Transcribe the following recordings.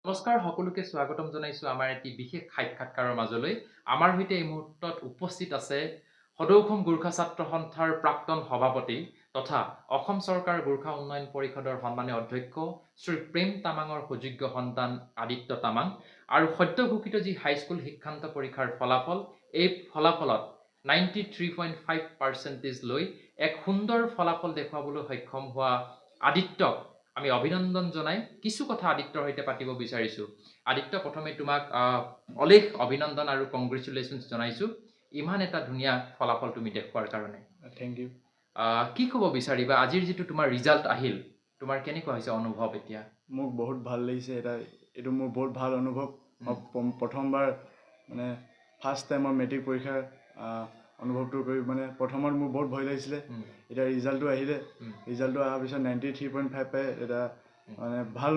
নমস্কাৰ সকলোকে স্বাগতম জনাইছো আমাৰ এটি বিশেষ সাক্ষাৎকাৰৰ মাজলৈ। আমাৰ সৈতে এই মুহূৰ্তত উপস্থিত আছে সদৌ অসম গোৰ্খা ছাত্ৰ সন্থাৰ প্ৰাক্তন সভাপতি তথা অসম চৰকাৰ গোৰ্খা উন্নয়ন পৰিষদৰ সন্মানীয় অধ্যক্ষ শ্ৰী প্ৰেম তামাঙৰ সুযোগ্য সন্তান আদিত্য তামাং আৰু সদ্য ঘোষিত যি হাইস্কুল শিক্ষান্ত পৰীক্ষাৰ ফলাফল, এই ফলাফলত 93.5% লৈ এক সুন্দৰ ফলাফল দেখুৱাবলৈ সক্ষম হোৱা আদিত্যক আমি অভিনন্দন জনাই কিছু কথা আদিত্যৰ সৈতে পাতিব বিচাৰিছো। আদিত্য, প্ৰথমে তোমাক অলেখ অভিনন্দন আৰু কংগ্ৰেচুলেশ্যনছ জনাইছো ইমান এটা ধুনীয়া ফলাফল তুমি দেখুৱাৰ কাৰণে। Thank you. কি ক'ব বিচাৰিবা আজিৰ যিটো তোমাৰ ৰিজাল্ট আহিল, তোমাৰ কেনেকুৱা হৈছে অনুভৱ এতিয়া? মোক বহুত ভাল লাগিছে, এইটো মোৰ বহুত ভাল অনুভৱ। মই প্ৰথমবাৰ মানে ফাৰ্ষ্ট টাইম মই মেট্ৰিক পৰীক্ষাৰ অনুভৱটো কৰি মানে প্ৰথমত মোৰ বহুত ভয় লাগিছিলে। এতিয়া ৰিজাল্টটো আহিলে, ৰিজাল্টটো অহাৰ পিছত 93.5 পাই এটা মানে ভাল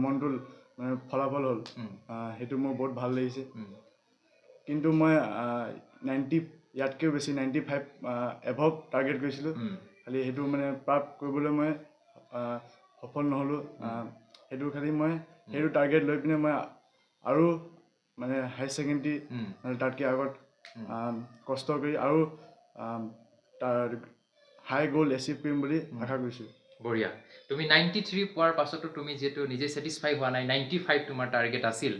মনটো মানে ফলাফল হ'ল, সেইটো মোৰ বহুত ভাল লাগিছে। কিন্তু মই 90 ইয়াতকৈও বেছি 95 এভভ টাৰ্গেট কৰিছিলোঁ, খালি সেইটো মানে প্ৰাপ্ত কৰিবলৈ মই সফল নহ'লোঁ। সেইটো খালি মই সেইটো টাৰ্গেট লৈ পিনে মই আৰু মানে হায়াৰ ছেকেণ্ডেৰী তাতকৈ আগত কষ্ট কৰি আৰু তাৰ হাই গ'ল এচিভ কৰিম বুলি আশা কৰিছোঁ। বঢ়িয়া। তুমি 93 পোৱাৰ পাছতো তুমি যিহেতু নিজে ছেটিছফাই হোৱা নাই, 95 তোমাৰ টাৰ্গেট আছিল।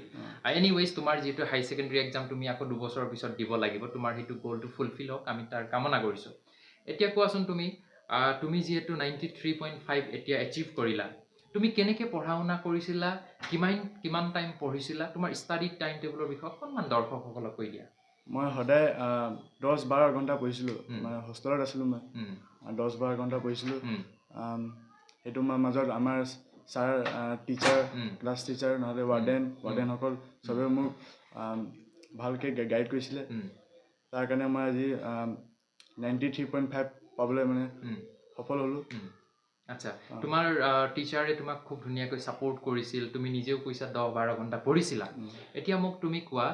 এনিৱেজ, তোমাৰ যিহেতু হাই ছেকেণ্ডেৰী এক্সাম তুমি আকৌ 2 বছৰৰ পিছত দিব লাগিব, তোমাৰ সেইটো গ'লটো ফুলফিল হওক, আমি তাৰ কামনা কৰিছোঁ। এতিয়া কোৱাচোন তুমি যিহেতু 93.5 এতিয়া এচিভ কৰিলা, তুমি কেনেকৈ পঢ়া শুনা কৰিছিলা, কিমান টাইম পঢ়িছিলা, তোমাৰ ষ্টাডি টাইম টেবুলৰ বিষয়ে অকণমান দৰ্শকসকলক কৈ দিয়া। মই সদায় 10-12 ঘণ্টা পঢ়িছিলোঁ, মানে হোষ্টেলত আছিলোঁ। মই 10-12 ঘণ্টা পঢ়িছিলোঁ। সেইটো মই মাজত আমাৰ ছাৰ, টিচাৰ, ক্লাছ টিচাৰ নহ'লে ৱাৰ্ডেনসকল চবেই মোক ভালকৈ গাইড কৰিছিলে। তাৰ কাৰণে মই আজি 93.5 পাবলৈ মানে সফল হ'লোঁ। আচ্ছা, তোমাৰ টিচাৰে তোমাক খুব ধুনীয়াকৈ ছাপোৰ্ট কৰিছিল, তুমি নিজেও কৈছা 10-12 ঘণ্টা পঢ়িছিলা। এতিয়া মোক তুমি কোৱা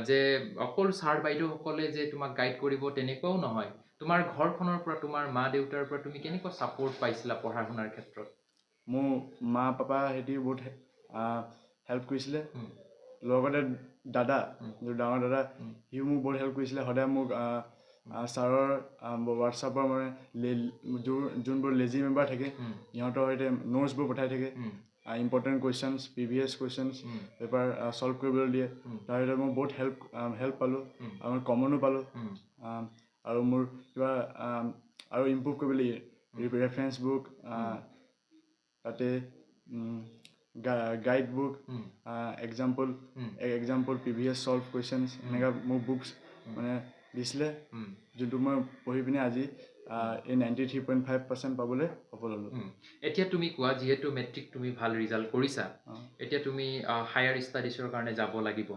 যে অকল ছাৰ বাইদেউসকলে যে তোমাক গাইড কৰিব তেনেকুৱাও নহয়, তোমাৰ ঘৰখনৰ পৰা, তোমাৰ মা দেউতাৰ পৰা তুমি কেনেকুৱা ছাপোৰ্ট পাইছিলা পঢ়া শুনাৰ ক্ষেত্ৰত? মোৰ মা পাপা সিহঁতি বহুত হেল্প কৰিছিলে। লগতে দাদা, ডাঙৰ দাদা, সিও মোক বহুত হেল্প কৰিছিলে। সদায় মোক ছাৰৰ হোৱাটছআপৰ মানে যোনবোৰ লেজি মেম্বাৰ থাকে সিহঁতৰ সৈতে নোটছবোৰ পঠাই থাকে, important questions, previous questions paper solve কৰিবলৈ দিয়ে। তাৰ সৈতে মই বহুত হেল্প পালোঁ আৰু মই কমনো পালোঁ। আৰু মোৰ কিবা আৰু ইম্প্ৰুভ কৰিবলৈ ৰেফাৰেঞ্চ বুক, তাতে guide book, example previous solve questions, এনেকুৱা মোক বুকছ মানে দিছিলে, যোনটো মই পঢ়ি পিনে আজি এই 93.5% পাবলৈ সফল হ'লোঁ। এতিয়া তুমি কোৱা, যিহেতু মেট্ৰিক তুমি ভাল ৰিজাল্ট কৰিছা, এতিয়া তুমি হায়াৰ ষ্টাডিজৰ কাৰণে যাব লাগিব,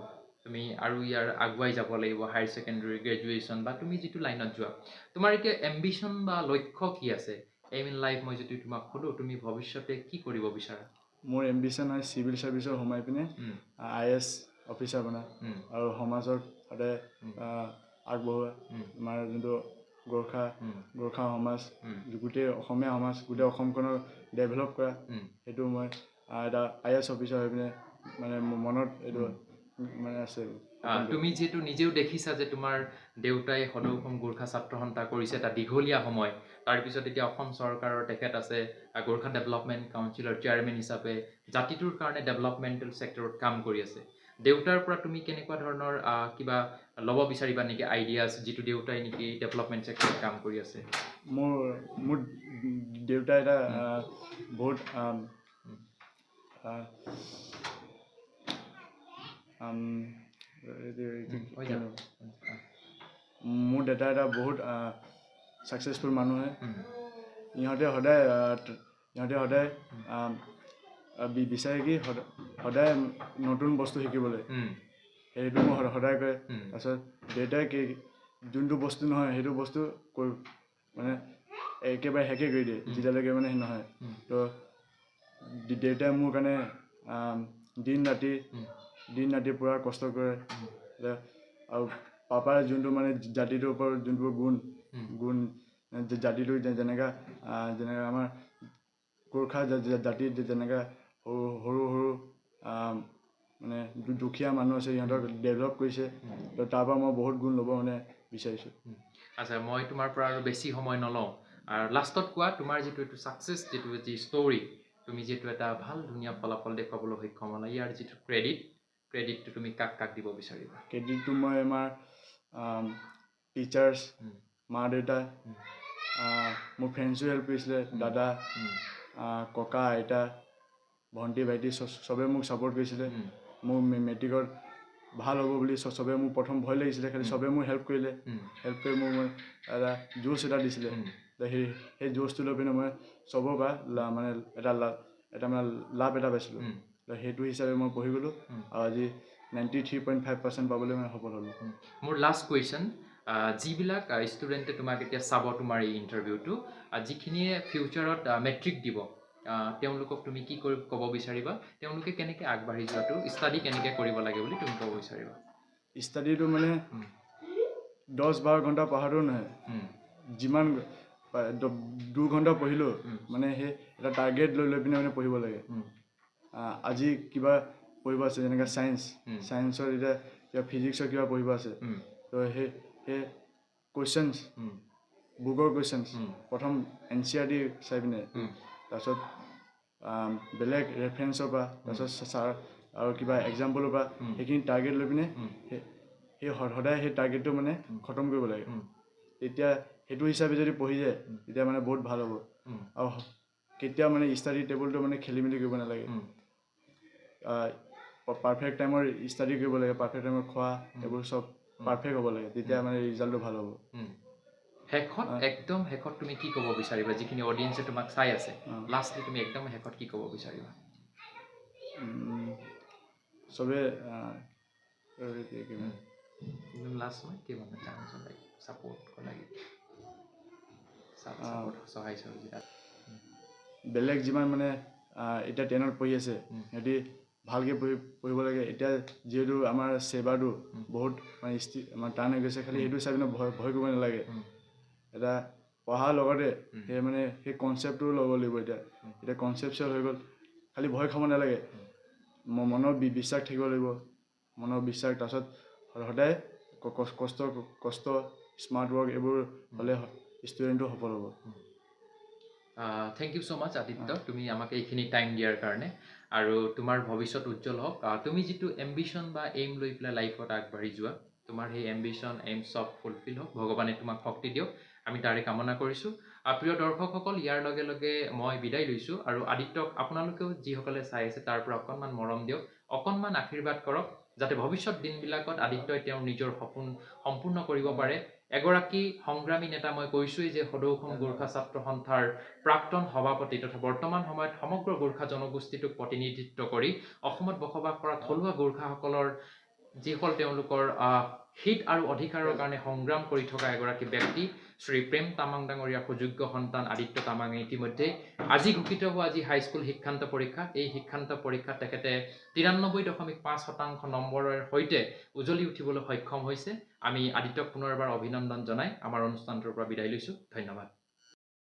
তুমি আৰু ইয়াৰ আগুৱাই যাব লাগিব, হায়াৰ ছেকেণ্ডেৰী, গ্ৰেজুৱেশ্যন বা তুমি যিটো লাইনত যোৱা, তোমাৰ এতিয়া এম্বিশ্যন বা লক্ষ্য কি আছে? এইম ইন লাইফ মই যদি তোমাক সোধোঁ, তুমি ভৱিষ্যতে কি কৰিব বিচাৰা? মোৰ এম্বিশ্যন হয় চিভিল ছাৰ্ভিচত সোমাই পিনে IAS অফিচাৰ বনা আৰু সমাজক সদায় আগবঢ়োৱা। আমাৰ যোনটো গোৰ্খা সমাজ, গোটেই অসমীয়া সমাজ, গোটেই অসমখনক ডেভেলপ কৰা, সেইটো মই এটা IAS অফিচাৰ হৈ পিনে মানে মোৰ মনত এইটো মানে আছে। তুমি যিহেতু নিজেও দেখিছা যে তোমাৰ দেউতাই সদৌ অসম গোৰ্খা ছাত্ৰ সন্থা কৰিছে এটা দীঘলীয়া সময়, তাৰপিছত এতিয়া অসম চৰকাৰৰ তেখেত আছে গোৰ্খা ডেভেলপমেণ্ট কাউন্সিলৰ চেয়াৰমেন হিচাপে জাতিটোৰ কাৰণে ডেভেলপমেণ্টেল ছেক্টৰত কাম কৰি আছে। দেউতাৰ পৰা তুমি কেনেকুৱা ধৰণৰ কিবা ল'ব বিচাৰিবা নেকি আইডিয়াছ, যিটো দেউতাই নেকি ডেভেলপমেণ্ট ছেক্টৰত কাম কৰি আছে? মোৰ দেউতাই এটা বহুত মোৰ দেউতা এটা বহুত ছাকচেছফুল মানুহে। ইহঁতে সদায় বিচাৰে কি সদায় নতুন বস্তু শিকিবলৈ, সেইটো মোক সদায় কয়। তাৰপিছত দেউতাই যোনটো বস্তু নহয় সেইটো বস্তু মানে একেবাৰে শেষে কৰি দিয়ে যেতিয়ালৈকে মানে নহয়। তো দেউতাই মোৰ কাৰণে দিন ৰাতি পূৰা কষ্ট কৰে। আৰু পাপাৰ যোনটো মানে জাতিটোৰ ওপৰত যোনবোৰ গুণ জাতিটো যেনেকৈ আমাৰ গোৰ্খা জাতিত যেনেকৈ সৰু দুখীয়া মানুহ আছে সিহঁতক ডেভেলপ কৰিছে তো তাৰ পৰা মই বহুত গুণ ল'ব মানে বিচাৰিছোঁ আচ্ছা মই তোমাৰ পৰা আৰু বেছি সময় নলওঁ আৰু লাষ্টত কোৱা তোমাৰ যিটো এইটো ছাকচেছ যিটো যি ষ্টৰি তুমি যিটো এটা ভাল ধুনীয়া ফলাফল দেখুৱাবলৈ সক্ষম হ'লা ইয়াৰ যিটো ক্ৰেডিটটো তুমি কাক কাক দিব বিচাৰিবা ক্ৰেডিটটো মই আমাৰ টিচাৰ্ছ মা দেউতা মোৰ ফ্ৰেণ্ডছো হেল্প কৰিছিলে দাদা ককা আইতা ভণ্টি ভাইটি চবে মোক ছাপোৰ্ট কৰিছিলে মোৰ মেট্ৰিকত ভাল হ'ব বুলি চবে মোক প্ৰথম ভয় লাগিছিলে খালি চবে মোক হেল্প কৰিলে হেল্প কৰি মোক এটা জোচ এটা দিছিলে সেই জোচটো লৈ পিনে মই চবৰ পৰা মানে এটা মানে লাভ এটা পাইছিলোঁ সেইটো হিচাপে মই পঢ়ি গ'লোঁ আৰু আজি 93.5% পাবলৈ মই সফল হ'লোঁ মোৰ লাষ্ট কুৱেশ্যন যিবিলাক ষ্টুডেণ্টে তোমাক এতিয়া চাব তোমাৰ এই ইণ্টাৰভিউটো যিখিনিয়ে ফিউচাৰত মেট্ৰিক দিব তেওঁলোকক তুমি কি ক'ব বিচাৰিবা তেওঁলোকে কেনেকৈ আগবাঢ়ি যোৱাটো ষ্টাডি কেনেকৈ কৰিব লাগে বুলি তুমি ক'ব বিচাৰিবা ষ্টাডিটো মানে 10-12 ঘণ্টা পঢ়াটো নহয় যিমান 2 ঘণ্টা পঢ়িলেও মানে সেই এটা টাৰ্গেট লৈ পিনে মানে পঢ়িব লাগে আজি কিবা পঢ়িব আছে যেনেকৈ ছায়েন্সৰ এতিয়া কিবা ফিজিক্সৰ কিবা পঢ়িব আছে তো সেই কুৱেশ্যনছ বুকৰ কুৱেশ্যনছ প্ৰথম NCERT চাই পিনে তাৰপিছত বেলেগ ৰেফাৰেঞ্চৰ পৰা তাৰপিছত ছাৰ আৰু কিবা এক্সাম্পলৰ পৰা সেইখিনি টাৰ্গেট লৈ পিনে সেই সদায় সেই টাৰ্গেটটো মানে খতম কৰিব লাগে তেতিয়া সেইটো হিচাপে যদি পঢ়ি যায় তেতিয়া মানে বহুত ভাল হ'ব আৰু কেতিয়াও মানে ষ্টাডি টেবুলটো মানে খেলি মেলি কৰিব নালাগে পাৰফেক্ট টাইমৰ ষ্টাডি কৰিব লাগে পাৰফেক্ট টাইমত খোৱা এইবোৰ চব পাৰফেক্ট হ'ব লাগে তেতিয়া মানে ৰিজাল্টটো ভাল হ'ব একদম শেষত তুমি কি ক'ব বিচাৰিবা যিখিনি অডিয়েঞ্চে তোমাক চাই আছে লাষ্টলি তুমি একদম শেষত কি ক'ব বিচাৰিবা চবে লাষ্ট মই কি ভাবনা চাহাঁছো লাইক ছাপোৰ্ট লাগে সহায় সহযোগিতা বেলেগ যিমান মানে এতিয়া 10ত পঢ়ি আছে সিহঁতি ভালকৈ পঢ়িব লাগে এতিয়া যিহেতু আমাৰ চেবাটো বহুত মানে টান হৈ গৈছে খালি সেইটো চাই পিনে ভয় কৰিব নালাগে এটা পঢ়াৰ লগতে সেই কনচেপ্টটো ল'ব লাগিব এতিয়া কনচেপচুৱেল হৈ গ'ল খালি ভয় খাব নালাগে মনৰ বিশ্বাস থাকিব লাগিব মনৰ বিশ্বাস তাৰপিছত সদায় কষ্ট স্মাৰ্ট ৱৰ্ক এইবোৰ হ'লে ষ্টুডেণ্টটো সফল হ'ব থেংক ইউ ছ' মাছ আদিত্য তুমি আমাক এইখিনি টাইম দিয়াৰ কাৰণে আৰু তোমাৰ ভৱিষ্যত উজ্জ্বল হওক তুমি যিটো এম্বিশ্যন বা এইম লৈ পেলাই লাইফত আগবাঢ়ি যোৱা তোমাৰ সেই এম্বিশ্যন এইম চব ফুলফিল হওক ভগৱানে তোমাক শক্তি দিয়ক আমি তাৰে কামনা কৰিছোঁ প্ৰিয় দৰ্শকসকল ইয়াৰ লগে লগে মই বিদায় লৈছোঁ আৰু আদিত্যক আপোনালোকেও যিসকলে চাই আছে তাৰ পৰা অকণমান মৰম দিয়ক অকণমান আশীৰ্বাদ কৰক যাতে ভৱিষ্যত দিনবিলাকত আদিত্যই তেওঁৰ নিজৰ সপোন সম্পূৰ্ণ কৰিব পাৰে এগৰাকী সংগ্ৰামী নেতা মই কৈছোঁৱেই যে সদৌ অসম গোৰ্খা ছাত্ৰ সন্থাৰ প্ৰাক্তন সভাপতি তথা বৰ্তমান সময়ত সমগ্ৰ গোৰ্খা জনগোষ্ঠীটোক প্ৰতিনিধিত্ব কৰি অসমত বসবাস কৰা থলুৱা গোৰ্খাসকলৰ যিসকল তেওঁলোকৰ হিত আৰু অধিকাৰৰ কাৰণে সংগ্ৰাম কৰি থকা এগৰাকী ব্যক্তি শ্ৰী প্ৰেম তামাং ডাঙৰীয়াৰ সুযোগ্য সন্তান আদিত্য তামাঙে ইতিমধ্যে আজি ঘোষিত হোৱা যি হাইস্কুল শিক্ষান্ত পৰীক্ষা এই শিক্ষান্ত পৰীক্ষাত তেখেতে 93.5% নম্বৰৰ সৈতে উজ্বলি উঠিবলৈ সক্ষম হৈছে আমি আদিত্যক পুনৰবাৰ অভিনন্দন জনাই আমাৰ অনুষ্ঠানটোৰ পৰা বিদায় লৈছোঁ ধন্যবাদ